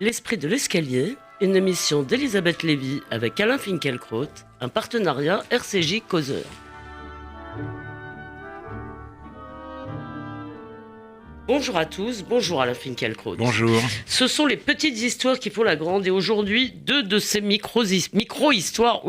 L'esprit de l'escalier, une émission d'Elisabeth Lévy avec Alain Finkielkraut, un partenariat RCJ Causeur. Bonjour à tous, bonjour Alain Finkielkraut. Bonjour. Ce sont les petites histoires qui font la grande et aujourd'hui, deux de ces micro-histoires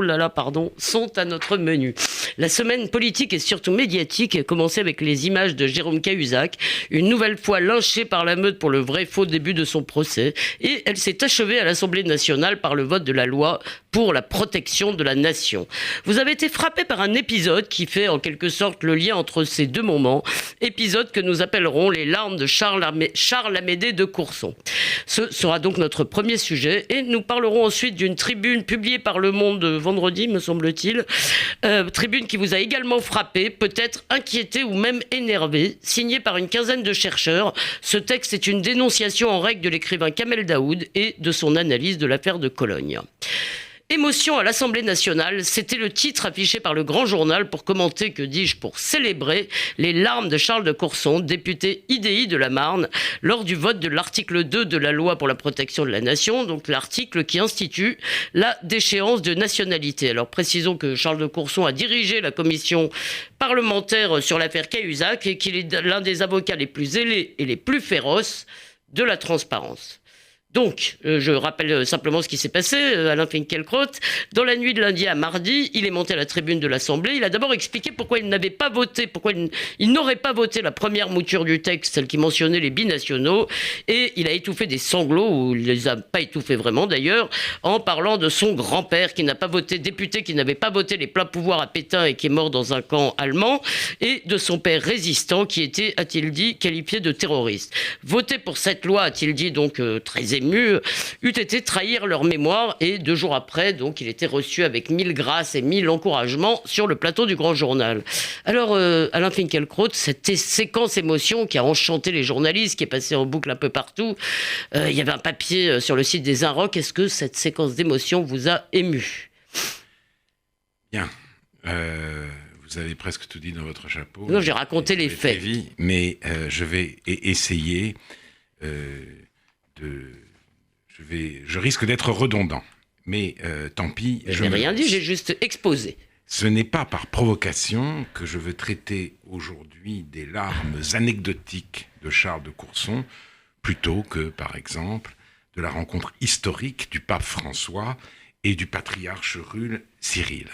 sont à notre menu. La semaine politique et surtout médiatique a commencé avec les images de Jérôme Cahuzac, une nouvelle fois lynché par la meute pour le vrai faux début de son procès, et elle s'est achevée à l'Assemblée nationale par le vote de la loi pour la protection de la nation. Vous avez été frappé par un épisode qui fait en quelque sorte le lien entre ces deux moments, épisode que nous appellerons les larmes de Charles Amédée de Courson. Ce sera donc notre premier sujet et nous parlerons ensuite d'une tribune publiée par Le Monde vendredi, me semble-t-il, tribune qui vous a également frappé, peut-être inquiété ou même énervé, signée par une quinzaine de chercheurs. Ce texte est une dénonciation en règle de l'écrivain Kamel Daoud et de son analyse de l'affaire de Cologne. Émotion à l'Assemblée nationale, c'était le titre affiché par le Grand Journal pour commenter, que dis-je, pour célébrer les larmes de Charles de Courson, député IDI de la Marne, lors du vote de l'article 2 de la loi pour la protection de la nation, donc l'article qui institue la déchéance de nationalité. Alors précisons que Charles de Courson a dirigé la commission parlementaire sur l'affaire Cahuzac et qu'il est l'un des avocats les plus zélés et les plus féroces de la transparence. Donc, je rappelle simplement ce qui s'est passé, Alain Finkielkraut. Dans la nuit de lundi à mardi, il est monté à la tribune de l'Assemblée. Il a d'abord expliqué pourquoi il n'avait pas voté, pourquoi il n'aurait pas voté la première mouture du texte, celle qui mentionnait les binationaux. Et il a étouffé des sanglots, ou il les a pas étouffés vraiment d'ailleurs, en parlant de son grand-père qui n'a pas voté, député qui n'avait pas voté les pleins pouvoirs à Pétain et qui est mort dans un camp allemand, et de son père résistant qui était, a-t-il dit, qualifié de terroriste. Voter pour cette loi, a-t-il dit, donc très ému, eût été trahir leur mémoire et 2 jours après, donc, il était reçu avec 1000 grâces et 1000 encouragements sur le plateau du Grand Journal. Alors, Alain Finkielkraut, cette séquence émotion qui a enchanté les journalistes, qui est passée en boucle un peu partout, il y avait un papier sur le site des Inrocks. Est-ce que cette séquence d'émotion vous a ému ? Bien. Vous avez presque tout dit dans votre chapeau. Non, j'ai raconté les faits. Mais je vais essayer Je risque d'être redondant, mais tant pis. Je n'ai rien dit, j'ai juste exposé. Ce n'est pas par provocation que je veux traiter aujourd'hui des larmes anecdotiques de Charles de Courson, plutôt que, par exemple, de la rencontre historique du pape François et du patriarche russe Cyril.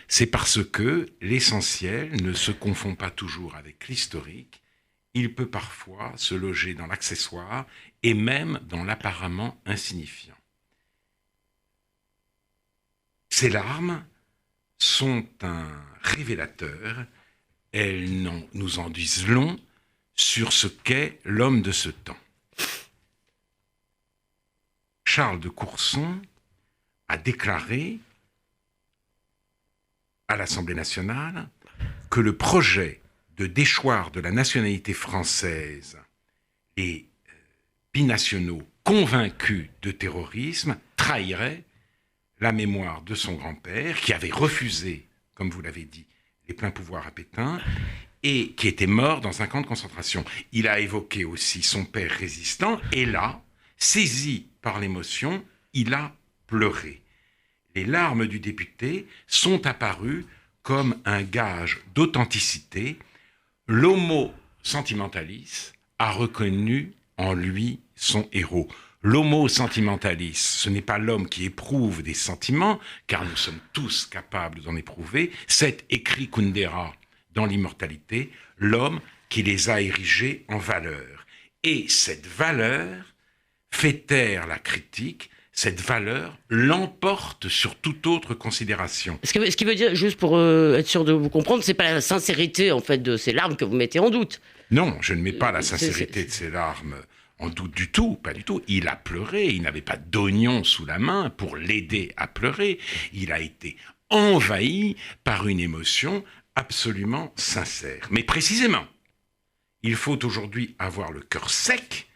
C'est parce que l'essentiel ne se confond pas toujours avec l'historique. Il peut parfois se loger dans l'accessoire et même dans l'apparemment insignifiant. Ces larmes sont un révélateur. Elles nous en disent long sur ce qu'est l'homme de ce temps. Charles de Courson a déclaré à l'Assemblée nationale que le projet de déchoir de la nationalité française les binationaux convaincus de terrorisme trahirait la mémoire de son grand-père qui avait refusé, comme vous l'avez dit, les pleins pouvoirs à Pétain et qui était mort dans un camp de concentration. Il a évoqué aussi son père résistant et là, saisi par l'émotion, il a pleuré. Les larmes du député sont apparues comme un gage d'authenticité. L'homo sentimentaliste a reconnu en lui son héros. L'homo sentimentaliste, ce n'est pas l'homme qui éprouve des sentiments, car nous sommes tous capables d'en éprouver. C'est, écrit Kundera dans l'Immortalité, l'homme qui les a érigés en valeur. Et cette valeur fait taire la critique. Cette valeur l'emporte sur toute autre considération. Ce qui veut dire, juste pour être sûr de vous comprendre, c'est pas la sincérité en fait de ces larmes que vous mettez en doute. Non, je ne mets pas la sincérité de ces larmes en doute du tout, pas du tout. Il a pleuré, il n'avait pas d'oignon sous la main pour l'aider à pleurer. Il a été envahi par une émotion absolument sincère. Mais précisément, il faut aujourd'hui avoir le cœur sec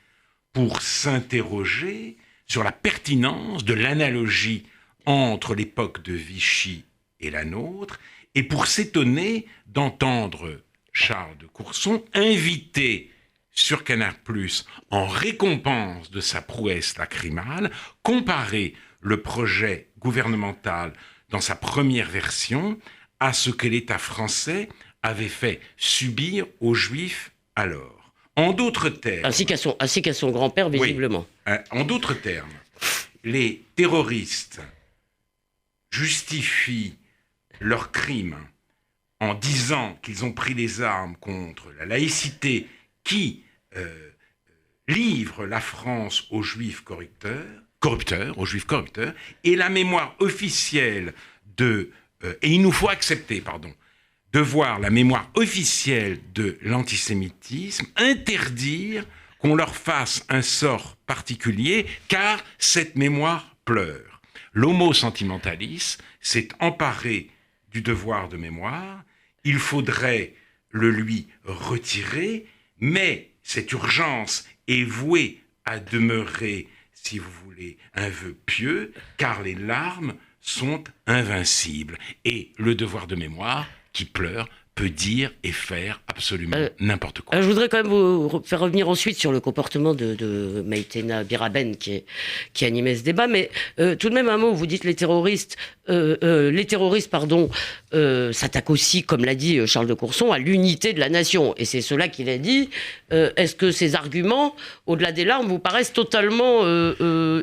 pour s'interroger sur la pertinence de l'analogie entre l'époque de Vichy et la nôtre, et pour s'étonner d'entendre Charles de Courson inviter sur Canal+, en récompense de sa prouesse lacrymale, comparer le projet gouvernemental dans sa première version à ce que l'État français avait fait subir aux Juifs alors. En d'autres termes... Ainsi qu'à son grand-père, visiblement. Oui, en d'autres termes, les terroristes justifient leurs crimes en disant qu'ils ont pris les armes contre la laïcité qui livre la France aux Juifs corrupteurs, et la mémoire officielle et il nous faut accepter, de voir la mémoire officielle de l'antisémitisme interdire qu'on leur fasse un sort particulier, car cette mémoire pleure. L'homo sentimentaliste s'est emparé du devoir de mémoire, il faudrait le lui retirer, mais cette urgence est vouée à demeurer, si vous voulez, un vœu pieux, car les larmes sont invincibles. Et le devoir de mémoire, qui pleure, peut dire et faire absolument n'importe quoi. Je voudrais quand même vous faire revenir ensuite sur le comportement de Maïtena Biraben qui animait ce débat, mais tout de même un mot, vous dites les terroristes s'attaquent aussi, comme l'a dit Charles de Courson, à l'unité de la nation, et c'est cela qu'il a dit. Est-ce que ces arguments, au-delà des larmes, vous paraissent totalement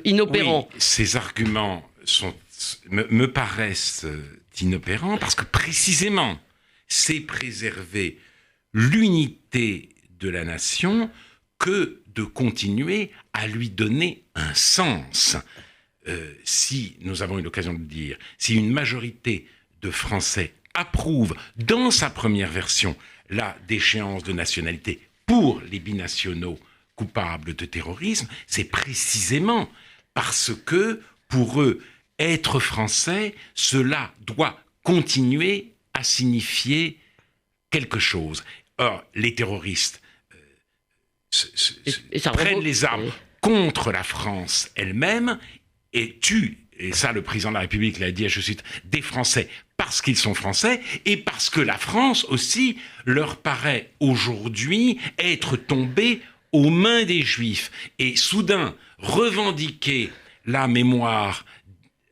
inopérants? Oui, ces arguments me paraissent inopérants parce que précisément, c'est préserver l'unité de la nation que de continuer à lui donner un sens. Si nous avons eu l'occasion de dire, si une majorité de Français approuve dans sa première version la déchéance de nationalité pour les binationaux coupables de terrorisme, c'est précisément parce que pour eux, être français, cela doit continuer à signifier quelque chose. Or, les terroristes prennent les armes contre la France elle-même et tuent, et ça le président de la République l'a dit, je cite, des Français parce qu'ils sont Français et parce que la France aussi leur paraît aujourd'hui être tombée aux mains des Juifs. Et soudain, revendiquer la mémoire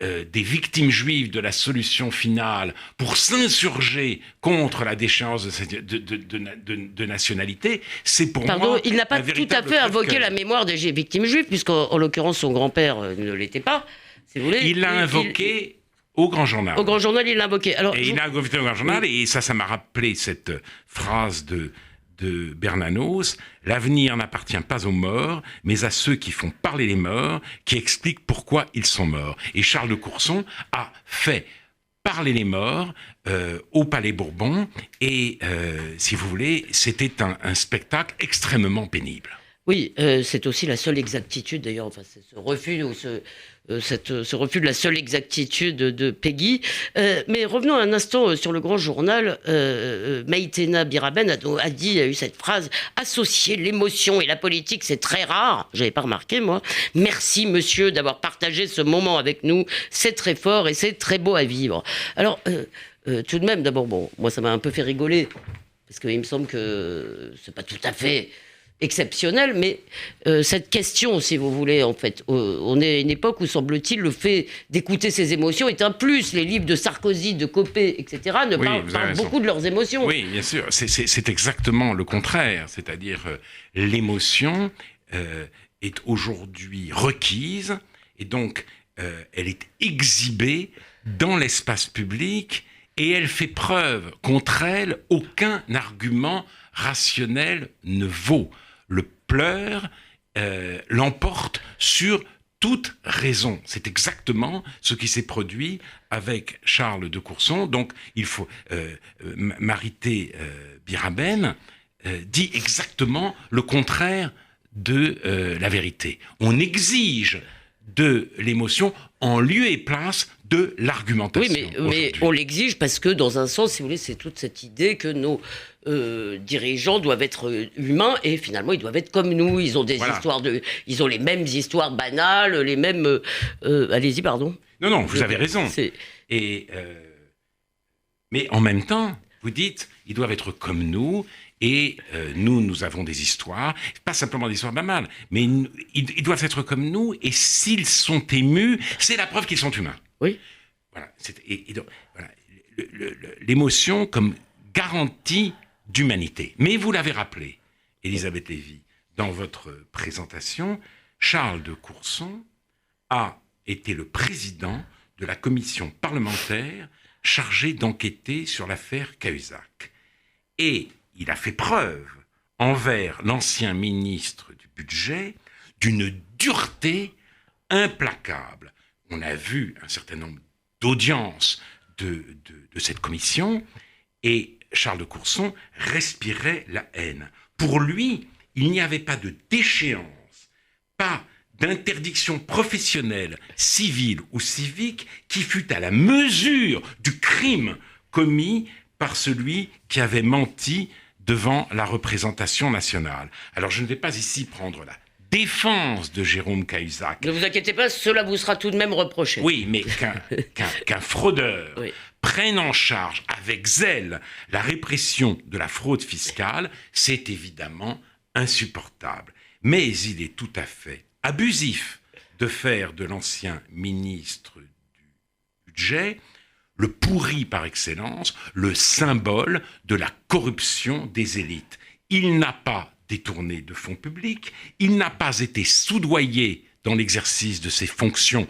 des victimes juives de la solution finale pour s'insurger contre la déchéance de nationalité, c'est pour moi il n'a pas tout à fait invoqué la mémoire des victimes juives, puisqu'en l'occurrence, son grand-père ne l'était pas, si vous voulez. Il l'a invoqué au Grand Journal. Au Grand Journal, il l'a invoqué. Alors, il l'a invoqué au Grand Journal, et ça m'a rappelé cette phrase de Bernanos, l'avenir n'appartient pas aux morts, mais à ceux qui font parler les morts, qui expliquent pourquoi ils sont morts. Et Charles de Courson a fait parler les morts au Palais Bourbon, et si vous voulez, c'était un spectacle extrêmement pénible. Oui, c'est aussi la seule exactitude, d'ailleurs, enfin, c'est ce refus ou ce refus de la seule exactitude de Péguy. Mais revenons un instant sur le Grand Journal. Maïtena Biraben a eu cette phrase « Associer l'émotion et la politique, c'est très rare ». J'avais pas remarqué, moi. « Merci, monsieur, d'avoir partagé ce moment avec nous. C'est très fort et c'est très beau à vivre ». Alors, tout de même, d'abord, bon, moi, ça m'a un peu fait rigoler, parce qu'il me semble que c'est pas tout à fait exceptionnel, mais cette question, si vous voulez, en fait, on est à une époque où, semble-t-il, le fait d'écouter ses émotions est un plus. Les livres de Sarkozy, de Copé, etc., parlent beaucoup de leurs émotions. Oui, bien sûr. C'est exactement le contraire. C'est-à-dire, l'émotion est aujourd'hui requise, et donc, elle est exhibée dans l'espace public, et elle fait preuve. Contre elle, aucun argument rationnel ne vaut. Le pleur l'emporte sur toute raison. C'est exactement ce qui s'est produit avec Charles de Courson. Donc, il faut Marité Biraben dit exactement le contraire de la vérité. On exige de l'émotion en lieu et place de l'argumentation. Oui, mais on l'exige parce que, dans un sens, si vous voulez, c'est toute cette idée que nos dirigeants doivent être humains et finalement ils doivent être comme nous. Ils ont des histoires ils ont les mêmes histoires banales, les mêmes. Allez-y, pardon. Non, vous avez raison. Mais en même temps, vous dites, ils doivent être comme nous Et nous avons des histoires, pas simplement des histoires banales, mais ils doivent être comme nous, et s'ils sont émus, c'est la preuve qu'ils sont humains. Oui. Voilà. Donc, voilà. L'émotion comme garantie d'humanité. Mais vous l'avez rappelé, Elisabeth Lévy, dans votre présentation, Charles de Courson a été le président de la commission parlementaire chargée d'enquêter sur l'affaire Cahuzac. Et il a fait preuve envers l'ancien ministre du Budget d'une dureté implacable. On a vu un certain nombre d'audiences de cette commission et Charles de Courson respirait la haine. Pour lui, il n'y avait pas de déchéance, pas d'interdiction professionnelle, civile ou civique qui fût à la mesure du crime commis par celui qui avait menti devant la représentation nationale. Alors je ne vais pas ici prendre la défense de Jérôme Cahuzac. Ne vous inquiétez pas, cela vous sera tout de même reproché. Oui, mais qu'un fraudeur oui. prenne en charge avec zèle la répression de la fraude fiscale, c'est évidemment insupportable. Mais il est tout à fait abusif de faire de l'ancien ministre du Budget le pourri par excellence, le symbole de la corruption des élites. Il n'a pas détourné de fonds publics, il n'a pas été soudoyé dans l'exercice de ses fonctions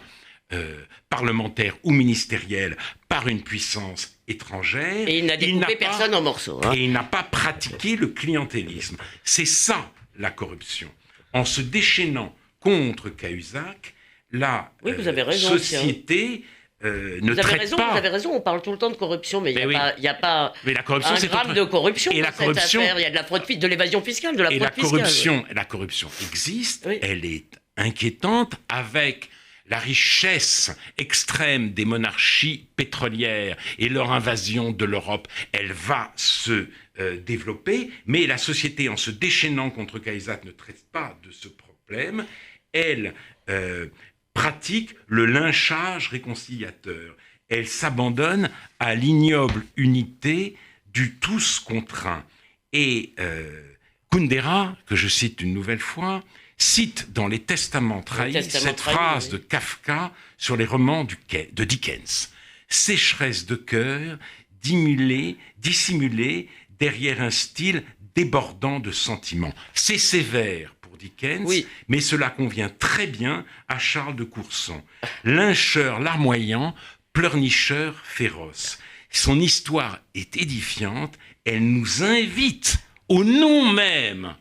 parlementaires ou ministérielles par une puissance étrangère. Et il n'a découpé personne en morceaux. Et il n'a pas pratiqué le clientélisme. C'est ça, la corruption. En se déchaînant contre Cahuzac, la vous avez raison, société... ne traite pas. Vous avez raison, on parle tout le temps de corruption, mais il n'y a pas mais la corruption, un gramme de corruption et dans cette affaire. Il y a de la fraude, de l'évasion fiscale, de la fraude fiscale. La corruption existe, oui. Elle est inquiétante avec la richesse extrême des monarchies pétrolières et leur invasion de l'Europe. Elle va se développer, mais la société, en se déchaînant contre Cahuzac, ne traite pas de ce problème. Elle... pratique le lynchage réconciliateur. Elle s'abandonne à l'ignoble unité du tous contre un. Et Kundera, que je cite une nouvelle fois, cite dans Les Testaments trahis cette phrase de Kafka sur les romans de Dickens. « Sécheresse de cœur, dissimulée derrière un style débordant de sentiments. » C'est sévère pour Dickens, oui. Mais cela convient très bien à Charles de Courson. Lyncheur larmoyant, pleurnicheur féroce. Son histoire est édifiante, elle nous invite, au nom même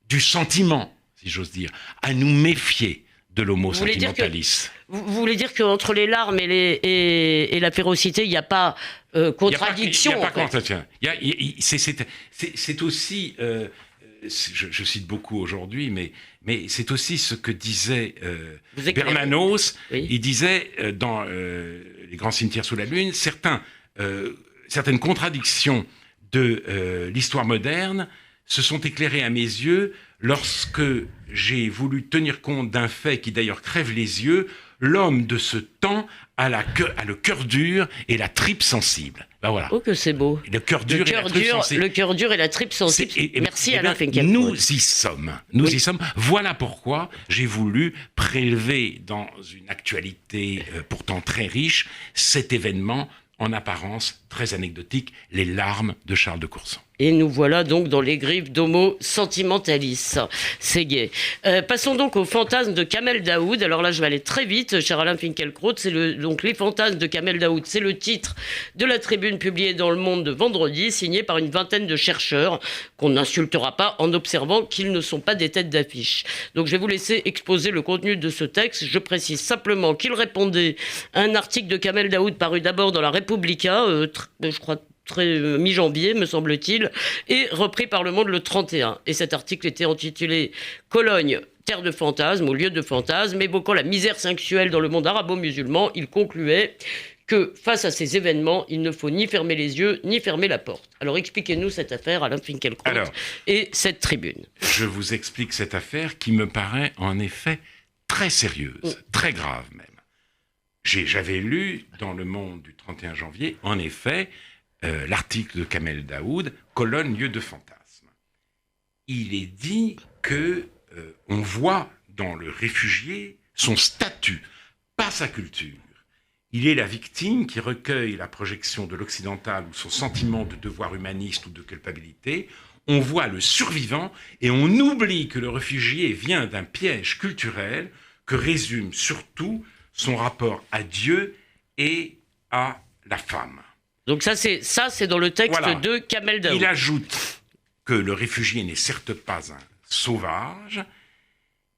du sentiment, si j'ose dire, à nous méfier de l'homo sentimentaliste. Vous voulez dire qu'entre les larmes et la férocité, il n'y a pas contradiction? Il n'y a pas contradiction. C'est aussi, je cite beaucoup aujourd'hui, mais c'est aussi ce que disait Bernanos. Oui. Il disait dans Les Grands Cimetières sous la Lune, certaines contradictions de l'histoire moderne se sont éclairées à mes yeux lorsque j'ai voulu tenir compte d'un fait qui d'ailleurs crève les yeux. L'homme de ce temps a le cœur dur et la tripe sensible. Ben voilà. Oh, que c'est beau. Le cœur dur et la tripe sensible. Le cœur dur et la tripe sensible. Merci Alain Finkielkraut. Nous y sommes. Nous y sommes. Voilà pourquoi j'ai voulu prélever dans une actualité pourtant très riche cet événement en apparence très anecdotique, les larmes de Charles de Courson. Et nous voilà donc dans les griffes d'Homo Sentimentaliste. C'est gai. Passons donc au fantasme de Kamel Daoud. Alors là, je vais aller très vite, cher Alain Finkielkraut. Donc les fantasmes de Kamel Daoud, c'est le titre de la tribune publiée dans Le Monde de vendredi, signée par une vingtaine de chercheurs qu'on n'insultera pas en observant qu'ils ne sont pas des têtes d'affiche. Donc je vais vous laisser exposer le contenu de ce texte. Je précise simplement qu'il répondait à un article de Kamel Daoud paru d'abord dans la Republica, je crois très mi-janvier, me semble-t-il, et repris par Le Monde le 31. Et cet article était intitulé « Cologne, terre de fantasmes ou lieu de fantasmes », évoquant la misère sexuelle dans le monde arabo-musulman. Il concluait que face à ces événements, il ne faut ni fermer les yeux, ni fermer la porte. Alors expliquez-nous cette affaire, Alain Finkielkraut, et cette tribune. Je vous explique cette affaire qui me paraît en effet très sérieuse, très grave même. J'avais lu dans Le Monde du 31 janvier, en effet, l'article de Kamel Daoud, Cologne, lieu de fantasme. il est dit que on voit dans le réfugié son statut, pas sa culture. Il est la victime qui recueille la projection de l'occidental ou son sentiment de devoir humaniste ou de culpabilité. On voit le survivant et on oublie que le réfugié vient d'un piège culturel que résume surtout son rapport à Dieu et à la femme. Donc ça, c'est dans le texte de Kamel Daoud. Il ajoute que le réfugié n'est certes pas un sauvage,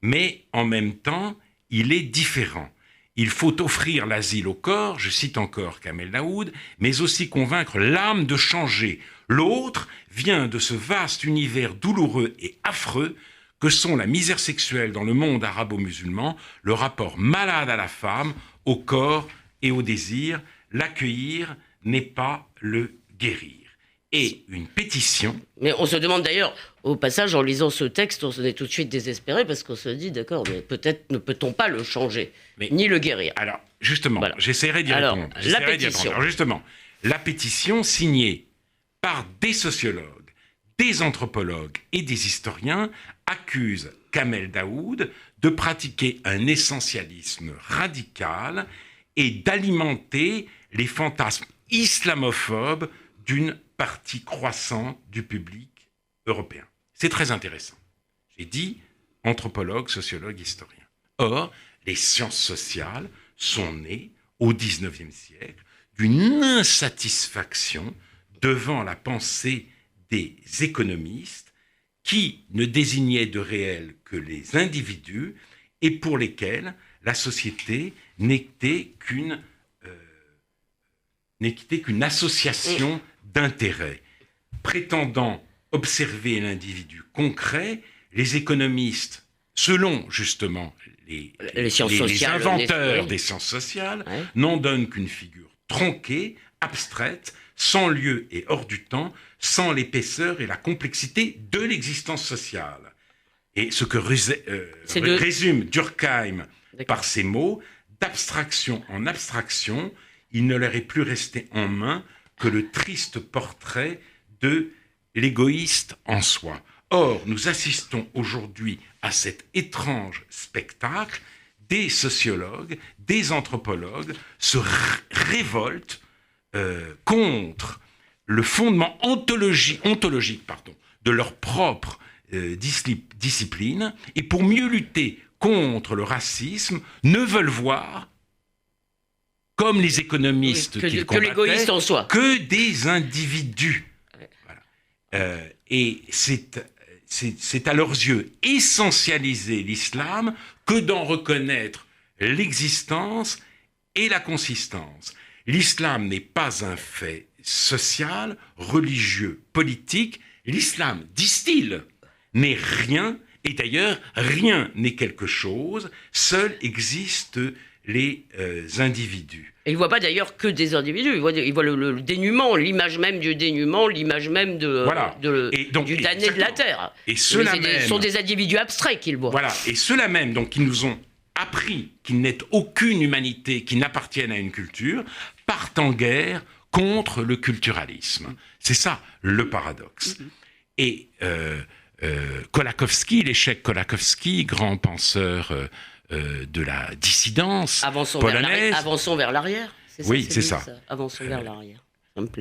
mais en même temps, il est différent. Il faut offrir l'asile au corps, je cite encore Kamel Daoud, mais aussi convaincre l'âme de changer. L'autre vient de ce vaste univers douloureux et affreux que sont la misère sexuelle dans le monde arabo-musulman, le rapport malade à la femme, au corps et au désir. L'accueillir n'est pas le guérir. Et une pétition... Mais on se demande d'ailleurs, au passage, en lisant ce texte, on se est tout de suite désespéré parce qu'on se dit, d'accord, mais peut-être ne peut-on pas le changer, ni le guérir. Alors, justement, voilà. J'essaierai d'y répondre. La pétition. Alors, justement, la pétition signée par des sociologues, des anthropologues et des historiens accuse Kamel Daoud de pratiquer un essentialisme radical et d'alimenter les fantasmes islamophobes d'une partie croissante du public européen. C'est très intéressant. J'ai dit anthropologue, sociologue, historien. Or, les sciences sociales sont nées au XIXe siècle d'une insatisfaction devant la pensée des économistes qui ne désignaient de réel que les individus et pour lesquels la société n'était qu'une association d'intérêts. Prétendant observer l'individu concret, les économistes, selon justement les inventeurs des sciences sociales, n'en donnent qu'une figure tronquée, abstraite, sans lieu et hors du temps, sans l'épaisseur et la complexité de l'existence sociale. Et ce que résume Durkheim par ces mots, d'abstraction en abstraction, il ne leur est plus resté en main que le triste portrait de l'égoïste en soi. Or, nous assistons aujourd'hui à cet étrange spectacle. Des sociologues, des anthropologues se révoltent contre le fondement ontologique de leur propre discipline et pour mieux lutter contre le racisme, ne veulent voir, comme les économistes qu'ils combattaient, en soi, que des individus. Voilà. Et c'est à leurs yeux essentialiser l'islam que d'en reconnaître l'existence et la consistance. L'islam n'est pas un fait social, religieux, politique. L'islam, disent-ils, n'est rien, et d'ailleurs, rien n'est quelque chose. Seuls existent les individus. Et il ne voit pas d'ailleurs que des individus, il voit le dénuement, l'image même du dénuement, l'image même du damné de la terre. Et ce sont des individus abstraits qu'il voit. Voilà, et ceux-là même, donc, qui nous ont appris qu'il n'est aucune humanité qui n'appartienne à une culture, partent en guerre contre le culturalisme. C'est ça, le paradoxe. Et Kolakowski, l'échec Kolakowski, grand penseur de la dissidence polonaise. Avançons vers l'arrière. C'est ça. Avançons vers l'arrière.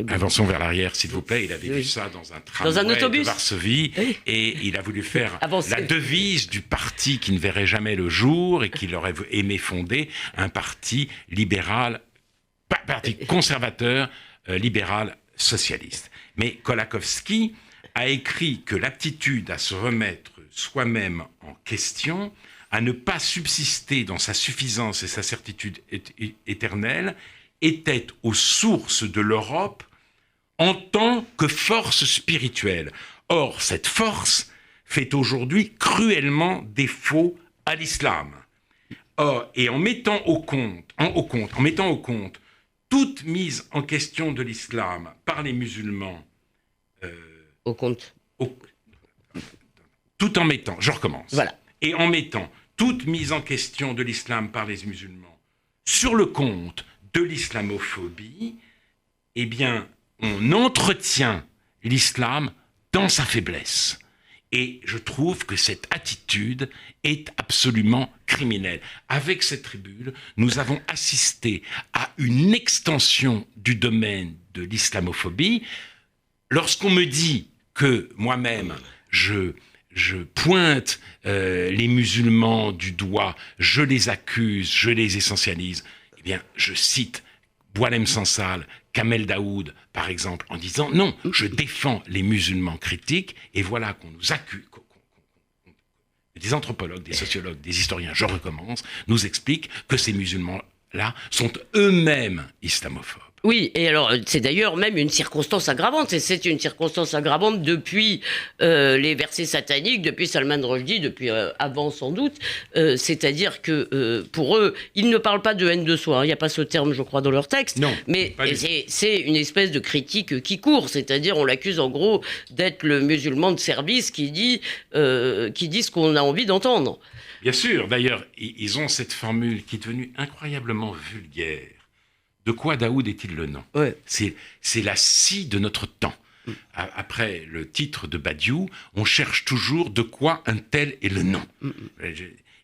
Avançons vers l'arrière, s'il vous plaît. Il avait vu ça dans un tramway de Varsovie et il a voulu faire la devise du parti qui ne verrait jamais le jour et qu'il aurait aimé fonder, un parti libéral, parti conservateur, libéral, socialiste. Mais Kolakowski a écrit que l'aptitude à se remettre soi-même en question, à ne pas subsister dans sa suffisance et sa certitude éternelle, était aux sources de l'Europe en tant que force spirituelle. Or, cette force fait aujourd'hui cruellement défaut à l'islam. Or, et en mettant au compte toute mise en question de l'islam par les musulmans, tout en mettant, je recommence. Voilà. Et en mettant toute mise en question de l'islam par les musulmans sur le compte de l'islamophobie, eh bien, on entretient l'islam dans sa faiblesse. Et je trouve que cette attitude est absolument criminelle. Avec cette tribune, nous avons assisté à une extension du domaine de l'islamophobie. Lorsqu'on me dit que moi-même, je pointe les musulmans du doigt, je les accuse, je les essentialise, eh bien, je cite Boualem Sansal, Kamel Daoud, par exemple, en disant non, je défends les musulmans critiques, et voilà qu'on nous accuse, des anthropologues, des sociologues, des historiens, je recommence, nous expliquent que ces musulmans-là sont eux-mêmes islamophobes. Oui, et alors c'est d'ailleurs même une circonstance aggravante, et c'est une circonstance aggravante depuis les versets sataniques, depuis Salman Rushdie, depuis avant sans doute, c'est-à-dire que pour eux, ils ne parlent pas de haine de soi, il n'y a pas ce terme je crois dans leur texte, non, mais c'est une espèce de critique qui court, c'est-à-dire on l'accuse en gros d'être le musulman de service qui dit ce qu'on a envie d'entendre. Bien sûr, d'ailleurs, ils ont cette formule qui est devenue incroyablement vulgaire. De quoi Daoud est-il le nom ? Ouais. C'est la scie de notre temps. Après le titre de Badiou, on cherche toujours de quoi un tel est le nom.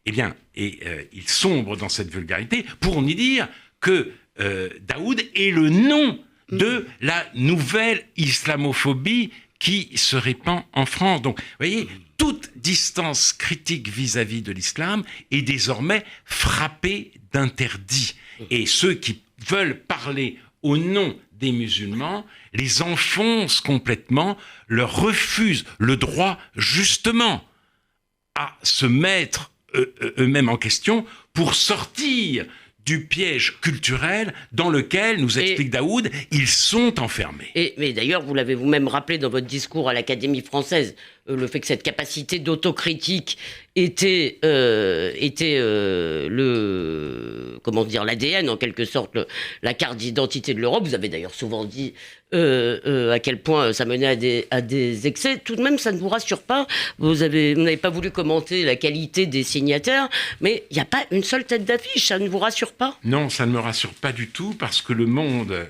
Eh bien, il sombre dans cette vulgarité pour nous dire que Daoud est le nom de la nouvelle islamophobie qui se répand en France. Donc, vous voyez, toute distance critique vis-à-vis de l'islam est désormais frappée d'interdit. Et ceux qui veulent parler au nom des musulmans, les enfoncent complètement, leur refusent le droit justement à se mettre eux-mêmes en question pour sortir du piège culturel dans lequel, nous explique Daoud, ils sont enfermés. Mais d'ailleurs, vous l'avez vous-même rappelé dans votre discours à l'Académie française, le fait que cette capacité d'autocritique était l'ADN en quelque sorte, la carte d'identité de l'Europe. Vous avez d'ailleurs souvent dit à quel point ça menait à des excès. Tout de même, ça ne vous rassure pas. Vous n'avez pas voulu commenter la qualité des signataires, mais il n'y a pas une seule tête d'affiche. Ça ne vous rassure pas ? Non, ça ne me rassure pas du tout parce que Le Monde,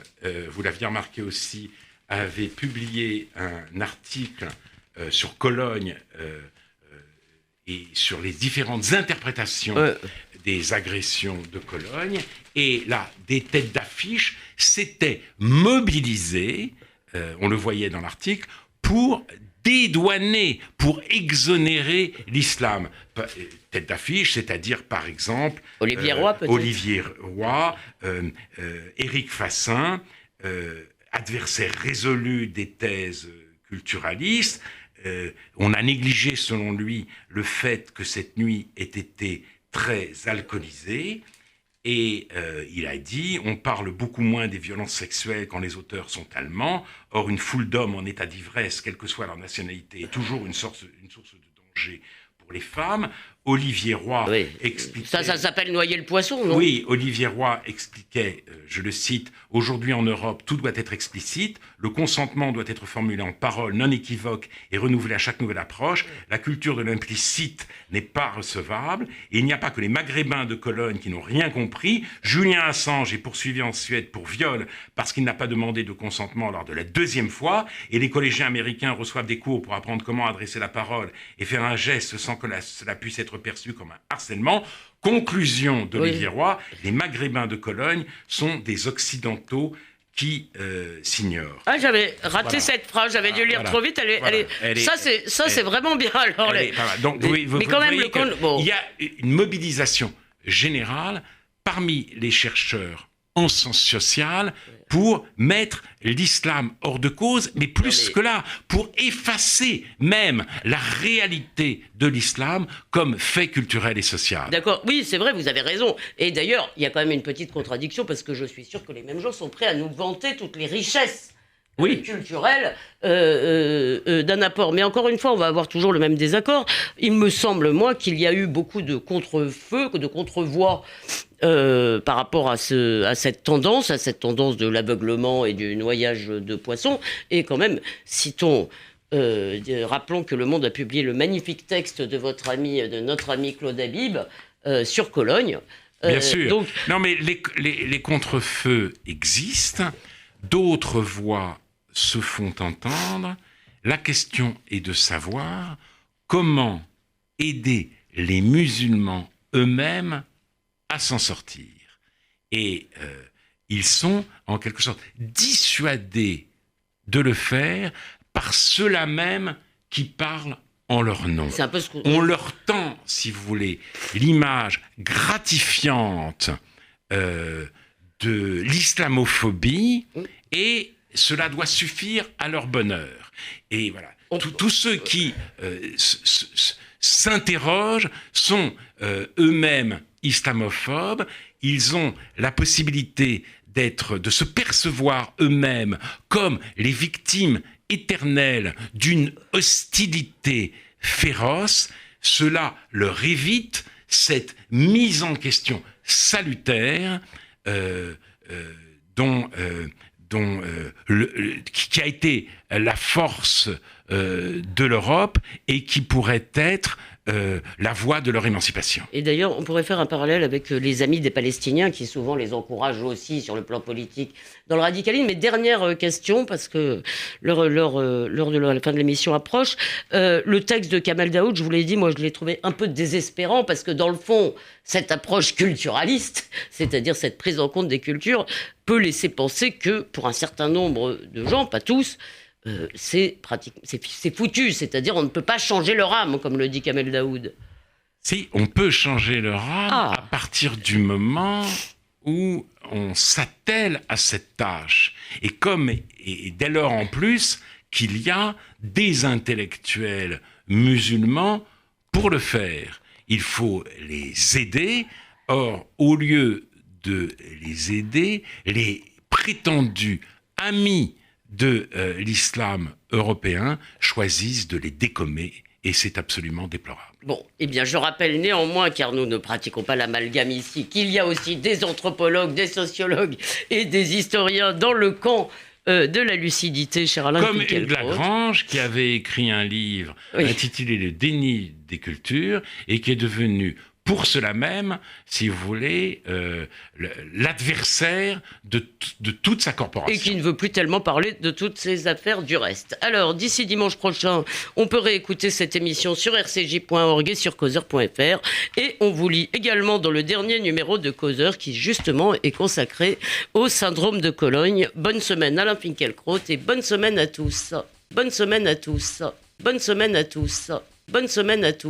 vous l'aviez remarqué aussi, avait publié un article sur Cologne et sur les différentes interprétations des agressions de Cologne. Et là, des têtes d'affiche s'étaient mobilisées, on le voyait dans l'article, pour dédouaner, pour exonérer l'islam. Tête d'affiche, c'est-à-dire par exemple Olivier Roy, peut-être. Olivier Roy, Éric Fassin, adversaire résolu des thèses culturalistes. On a négligé, selon lui, le fait que cette nuit ait été très alcoolisée. Et il a dit, on parle beaucoup moins des violences sexuelles quand les auteurs sont allemands. Or, une foule d'hommes en état d'ivresse, quelle que soit leur nationalité, est toujours une source de danger pour les femmes. Olivier Roy expliquait... Ça s'appelle noyer le poisson, non ? Oui, Olivier Roy expliquait, je le cite, « Aujourd'hui en Europe, tout doit être explicite. Le consentement doit être formulé en paroles non équivoques et renouvelé à chaque nouvelle approche. La culture de l'implicite n'est pas recevable. Et il n'y a pas que les Maghrébins de Cologne qui n'ont rien compris. Julien Assange est poursuivi en Suède pour viol parce qu'il n'a pas demandé de consentement lors de la deuxième fois. Et les collégiens américains reçoivent des cours pour apprendre comment adresser la parole et faire un geste sans que cela puisse être perçu comme un harcèlement. » Conclusion d'Olivier Roy, les Maghrébins de Cologne sont des Occidentaux qui s'ignorent. Ah, j'avais raté cette phrase, j'avais dû lire trop vite. C'est vraiment bien. Alors, donc, mais quand même, il y a une mobilisation générale parmi les chercheurs en sciences sociales pour mettre l'islam hors de cause, mais plus que là, pour effacer même la réalité de l'islam comme fait culturel et social. D'accord, oui, c'est vrai, vous avez raison. Et d'ailleurs, il y a quand même une petite contradiction, parce que je suis sûr que les mêmes gens sont prêts à nous vanter toutes les richesses culturelles d'un apport. Mais encore une fois, on va avoir toujours le même désaccord. Il me semble, moi, qu'il y a eu beaucoup de contre-feux, de contre-voix par rapport à cette tendance de l'aveuglement et du noyage de poissons. Et quand même, rappelons que Le Monde a publié le magnifique texte de notre ami Claude Habib sur Cologne. Bien sûr. Non, mais les contre-feux existent. D'autres voix se font entendre. La question est de savoir comment aider les musulmans eux-mêmes à s'en sortir. Et ils sont, en quelque sorte, dissuadés de le faire par ceux-là même qui parlent en leur nom. C'est un peu On leur tend, si vous voulez, l'image gratifiante de l'islamophobie, et cela doit suffire à leur bonheur. Et voilà, tous ceux qui s'interrogent sont eux-mêmes islamophobes. Ils ont la possibilité de se percevoir eux-mêmes comme les victimes éternelles d'une hostilité féroce. Qui a été la force de l'Europe et qui pourrait être la voie de leur émancipation. Et d'ailleurs, on pourrait faire un parallèle avec les amis des Palestiniens qui souvent les encouragent aussi sur le plan politique dans le radicalisme. Mais dernière question, parce que l'heure de la fin de l'émission approche. Le texte de Kamel Daoud, je vous l'ai dit, moi je l'ai trouvé un peu désespérant parce que dans le fond, cette approche culturaliste, c'est-à-dire cette prise en compte des cultures, peut laisser penser que pour un certain nombre de gens, pas tous, c'est foutu, c'est-à-dire on ne peut pas changer leur âme, comme le dit Kamel Daoud. Si, on peut changer leur âme à partir du moment où on s'attelle à cette tâche. Et dès lors en plus qu'il y a des intellectuels musulmans pour le faire. Il faut les aider. Or, au lieu de les aider, les prétendus amis de l'islam européen choisissent de les décommer, et c'est absolument déplorable. Bon, eh bien je rappelle néanmoins, car nous ne pratiquons pas l'amalgame ici, qu'il y a aussi des anthropologues, des sociologues et des historiens dans le camp de la lucidité, cher Alain Comme Hugues Lagrange, qui avait écrit un livre intitulé « Le déni des cultures » et qui est devenu, pour cela même, si vous voulez, l'adversaire de toute sa corporation. Et qui ne veut plus tellement parler de toutes ces affaires du reste. Alors, d'ici dimanche prochain, on peut réécouter cette émission sur rcj.org et sur causeur.fr. Et on vous lit également dans le dernier numéro de Causeur, qui justement est consacré au syndrome de Cologne. Bonne semaine Alain Finkielkraut et bonne semaine à tous. Bonne semaine à tous. Bonne semaine à tous. Bonne semaine à tous.